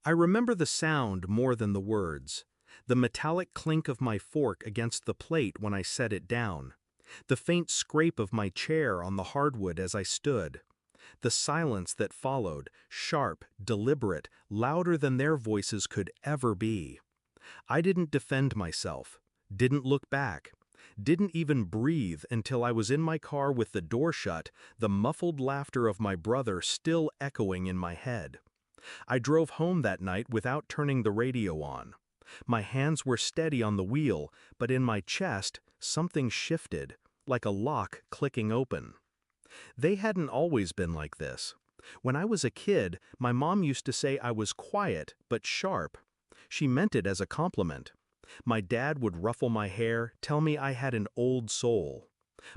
I remember the sound more than the words. The metallic clink of my fork against the plate when I set it down. The faint scrape of my chair on the hardwood as I stood. The silence that followed, sharp, deliberate, louder than their voices could ever be. I didn't defend myself, didn't look back, didn't even breathe until I was in my car with the door shut, the muffled laughter of my brother still echoing in my head. I drove home that night without turning the radio on. My hands were steady on the wheel, but in my chest, something shifted, like a lock clicking open. They hadn't always been like this. When I was a kid, my mom used to say I was quiet but sharp. She meant it as a compliment. My dad would ruffle my hair, tell me I had an old soul.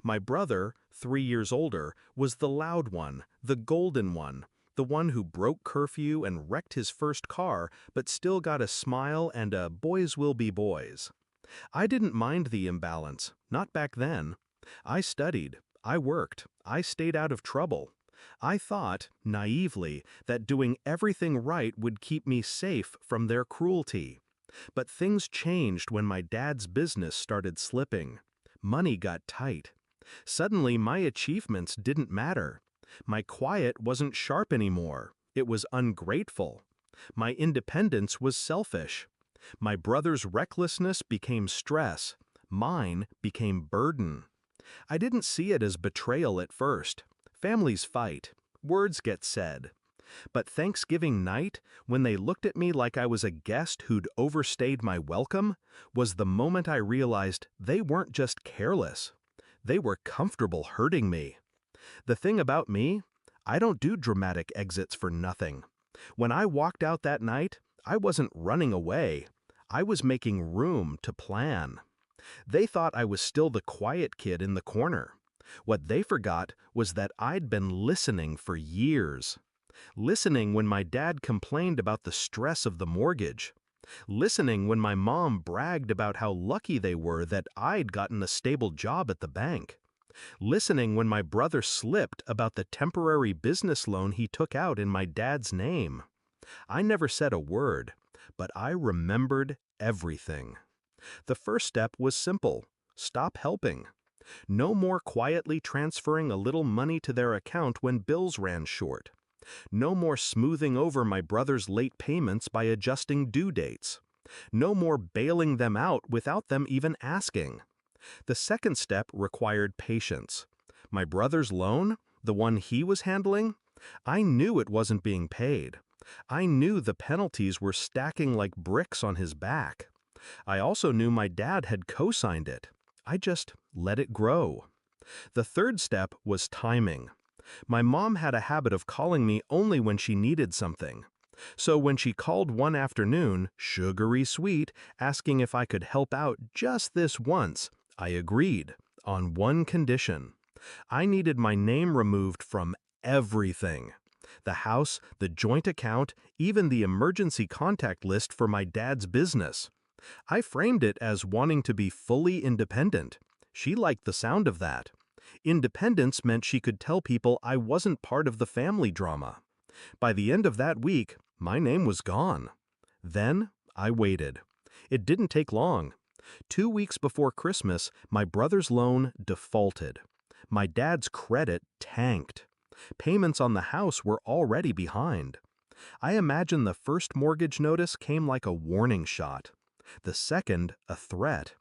My brother, 3 years older, was the loud one, the golden one, the one who broke curfew and wrecked his first car but still got a smile and a boys will be boys. I didn't mind the imbalance, not back then. I studied, I worked, I stayed out of trouble. I thought, naively, that doing everything right would keep me safe from their cruelty. But things changed when my dad's business started slipping. Money got tight. Suddenly my achievements didn't matter. My quiet wasn't sharp anymore. It was ungrateful. My independence was selfish. My brother's recklessness became stress. Mine became burden. I didn't see it as betrayal at first. Families fight. Words get said. But Thanksgiving night, when they looked at me like I was a guest who'd overstayed my welcome, was the moment I realized they weren't just careless. They were comfortable hurting me. The thing about me, I don't do dramatic exits for nothing. When I walked out that night, I wasn't running away. I was making room to plan. They thought I was still the quiet kid in the corner. What they forgot was that I'd been listening for years. Listening when my dad complained about the stress of the mortgage. Listening when my mom bragged about how lucky they were that I'd gotten a stable job at the bank. Listening when my brother slipped about the temporary business loan he took out in my dad's name. I never said a word, but I remembered everything. The first step was simple. Stop helping. No more quietly transferring a little money to their account when bills ran short. No more smoothing over my brother's late payments by adjusting due dates. No more bailing them out without them even asking. The second step required patience. My brother's loan, the one he was handling, I knew it wasn't being paid. I knew the penalties were stacking like bricks on his back. I also knew my dad had co-signed it. I just let it grow. The third step was timing. My mom had a habit of calling me only when she needed something. So when she called one afternoon, sugary sweet, asking if I could help out just this once, I agreed, on one condition. I needed my name removed from everything. The house, the joint account, even the emergency contact list for my dad's business. I framed it as wanting to be fully independent. She liked the sound of that. Independence meant she could tell people I wasn't part of the family drama. By the end of that week, my name was gone. Then I waited. It didn't take long. 2 weeks before Christmas, my brother's loan defaulted. My dad's credit tanked. Payments on the house were already behind. I imagine the first mortgage notice came like a warning shot. The second, a threat.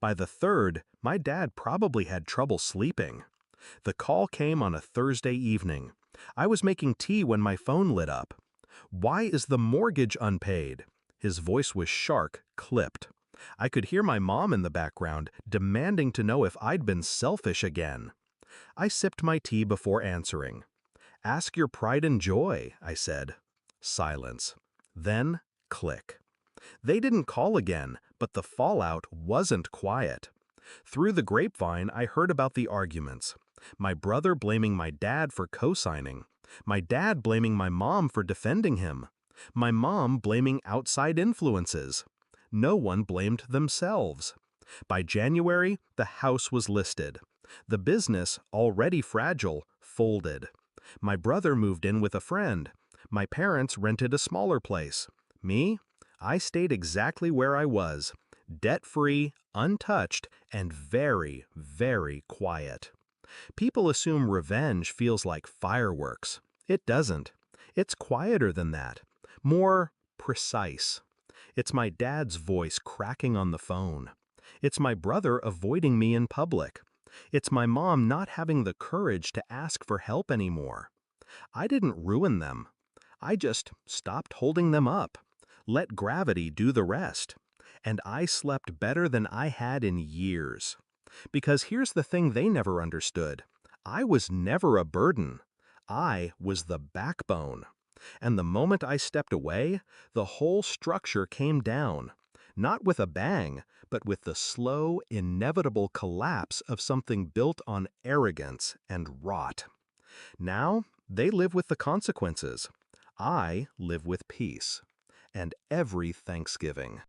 By the third, my dad probably had trouble sleeping. The call came on a Thursday evening. I was making tea when my phone lit up. "Why is the mortgage unpaid?" His voice was sharp, clipped. I could hear my mom in the background, demanding to know if I'd been selfish again. I sipped my tea before answering. "Ask your pride and joy," I said. Silence. Then, click. They didn't call again, but the fallout wasn't quiet. Through the grapevine, I heard about the arguments. My brother blaming my dad for co-signing. My dad blaming my mom for defending him. My mom blaming outside influences. No one blamed themselves. By January, the house was listed. The business, already fragile, folded. My brother moved in with a friend. My parents rented a smaller place. Me? I stayed exactly where I was, debt-free, untouched, and very, very quiet. People assume revenge feels like fireworks. It doesn't. It's quieter than that. More precise. It's my dad's voice cracking on the phone. It's my brother avoiding me in public. It's my mom not having the courage to ask for help anymore. I didn't ruin them. I just stopped holding them up. Let gravity do the rest. And I slept better than I had in years. Because here's the thing they never understood. I was never a burden. I was the backbone. And the moment I stepped away, the whole structure came down. Not with a bang, but with the slow, inevitable collapse of something built on arrogance and rot. Now, they live with the consequences. I live with peace. And every Thanksgiving.